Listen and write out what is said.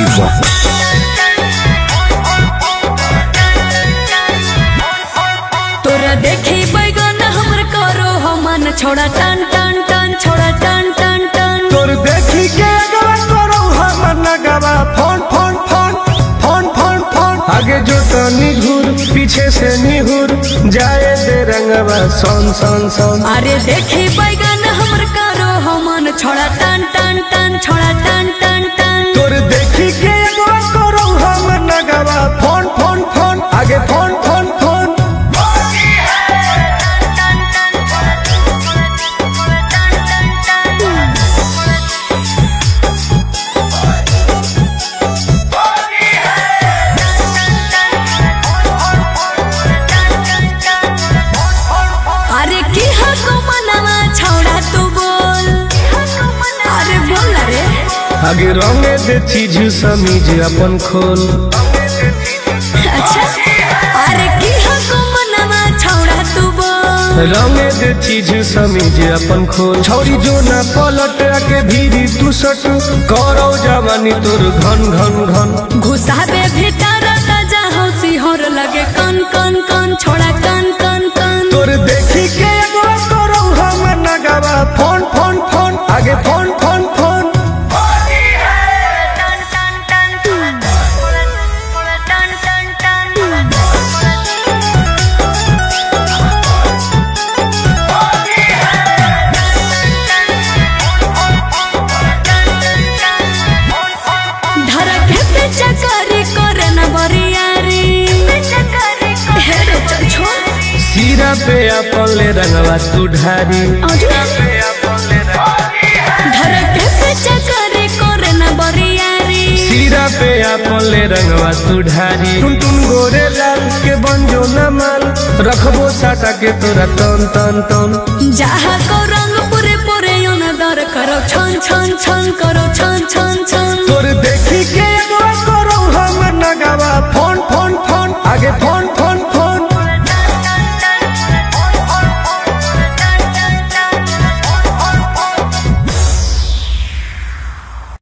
City Rock. तोरा देखी बैगन हमर करो हमन छोड़ा टन टन टन छोड़ा टन टन टन। तोर देखी के अगवा करो हमन नगवा phone phone phone phone phone phone. आगे जो तनी घूर पीछे से निहुर जाए दे रंगवा सोन सोन सोन। अरे देखी बैगन हमर करो हमन छोड़ा टन टन टन छोड़ा टन टन टन। तोर देखी के अगवा करो हमन नगवा फोन फोन फोन आगे फोन फोन फोन। अरे की हको मनवा छोड़ा तू बोल, अरे बोल रे। आगे रंगे दे चीज समीज अपन खोल। अच्छा अरे की हको मनवा छोड़ा तू बोल। रंगे दे चीज समीज अपन खोल। छौरी जो ना पलट के भीरी तू सट करो जवानी तोर घन घन घन। घुसाबे भीतर ताजा हंसी हर लगे कन कन कन छोड़ा कन कन कन। तोर देखी के एगो करो हम नगवा फोन फोन फोन आगे फोन फोन फोन। सीरा पे अपन ले रंगवा तू ढारी। सीरा पे अपन ले रंगवा तू ढारी। टुन टुन गोरे लाल के बंजो न माल रखबो साटा के तोरा तन तन तन। जहाँ को रंग पूरे पूरे दर करो छन छन छन करो छन छन छन। तोर देखी के करो हम नगवा।